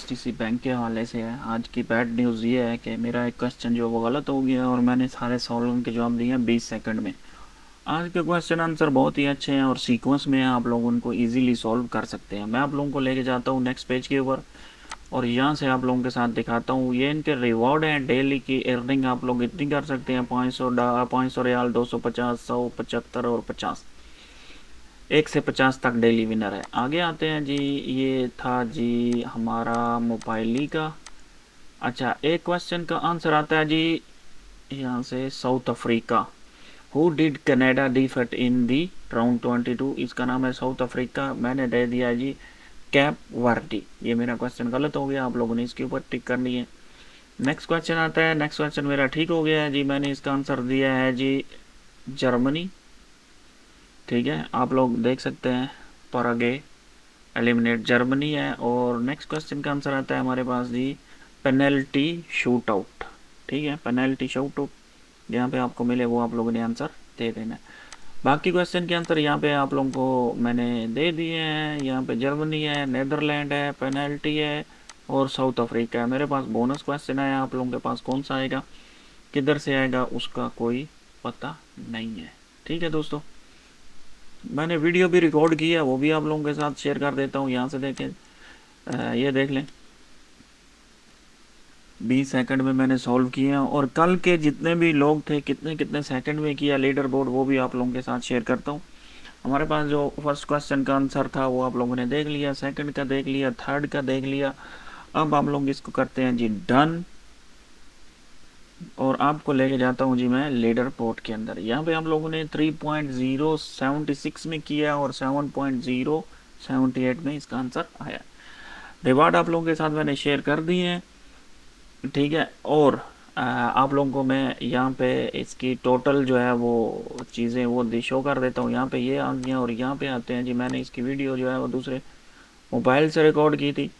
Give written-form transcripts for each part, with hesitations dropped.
HDFC bank के हवाले से है। आज की बैड न्यूज़ ये है कि मेरा एक क्वेश्चन जो वो गलत हो गया और मैंने सारे सवालों के जवाब दिए हैं 20 सेकंड में। आज के क्वेश्चन आंसर बहुत ही अच्छे हैं और सीक्वेंस में आप लोग उनको इजीली सॉल्व कर सकते हैं। मैं आप लोगों को लेके जाता हूँ नेक्स्ट पेज के ऊपर और यहाँ से आप लोगों के साथ दिखाता हूँ। ये इनके रिवॉर्ड हैं, डेली की अर्निंग आप लोग इतनी कर सकते हैं 500 रियाल, 250, 100, 75 और 50, 1 से 50 तक डेली विनर है। आगे आते हैं जी। ये था जी हमारा मोबाइली का। अच्छा, एक क्वेश्चन का आंसर आता है जी यहाँ से, south Africa. Who did Canada defeat in the round 22? इसका नाम है साउथ अफ्रीका। मैंने दे दिया है जी कैप वर्डी। ये मेरा क्वेश्चन गलत हो गया, आप लोगों ने इसके ऊपर टिक करनी है। नेक्स्ट क्वेश्चन आता है। नेक्स्ट क्वेश्चन मेरा ठीक हो गया है जी। मैंने इसका आंसर दिया है जी जर्मनी। ठीक है, आप लोग देख सकते हैं परागे एलिमिनेट जर्मनी है। और नेक्स्ट क्वेश्चन का आंसर आता है हमारे पास जी पेनल्टी शूट आउट। ठीक है, पेनल्टी शूट आउट जहाँ पे आपको मिले वो आप लोगों ने आंसर दे देना है। बाकी क्वेश्चन के आंसर यहाँ पे आप लोगों को मैंने दे दिए हैं। यहाँ पे जर्मनी है, नेदरलैंड है, पेनल्टी है और साउथ अफ्रीका है। मेरे पास बोनस क्वेश्चन है, आप लोगों के पास कौन सा आएगा, किधर से आएगा, उसका कोई पता नहीं है। ठीक है दोस्तों, मैंने वीडियो भी रिकॉर्ड की है, वो भी आप लोगों के साथ शेयर कर देता हूँ। यहाँ से देखें, ये देख लें, 20 सेकंड में मैंने सॉल्व किया। और कल के जितने भी लोग थे कितने कितने सेकंड में किया लीडर बोर्ड, वो भी आप लोगों के साथ शेयर करता हूँ। हमारे पास जो फर्स्ट क्वेश्चन का आंसर था वो आप लोगों ने देख लिया, सेकंड का देख लिया, थर्ड का देख लिया। अब आप लोग इसको करते हैं जी डन और आपको लेके जाता हूँ जी मैं लीडर बोर्ड के अंदर। यहाँ पे आप लोगों ने 3.076 में किया और 7.078 में इसका आंसर आया। रिवार्ड आप लोगों के साथ मैंने शेयर कर दिए हैं। ठीक है, और आप लोगों को मैं यहाँ पे इसकी टोटल जो है वो चीज़ें वो शो कर देता हूँ। यहाँ पे ये आ गया और यहाँ पे आते हैं जी। मैंने इसकी वीडियो जो है वो दूसरे मोबाइल से रिकॉर्ड की थी।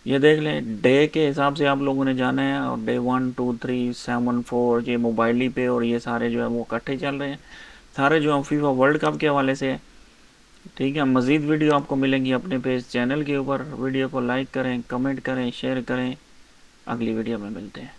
ये देख लें, डे के हिसाब से आप लोगों ने जाना है और डे 1, 2, 3, 7, 4 ये मोबाइल ही पे और ये सारे जो है वो इकट्ठे चल रहे हैं। सारे जो है फीफा वर्ल्ड कप के हवाले से है। ठीक है, मज़ीद वीडियो आपको मिलेंगी अपने पेज चैनल के ऊपर। वीडियो को लाइक करें, कमेंट करें, शेयर करें। अगली वीडियो में मिलते हैं।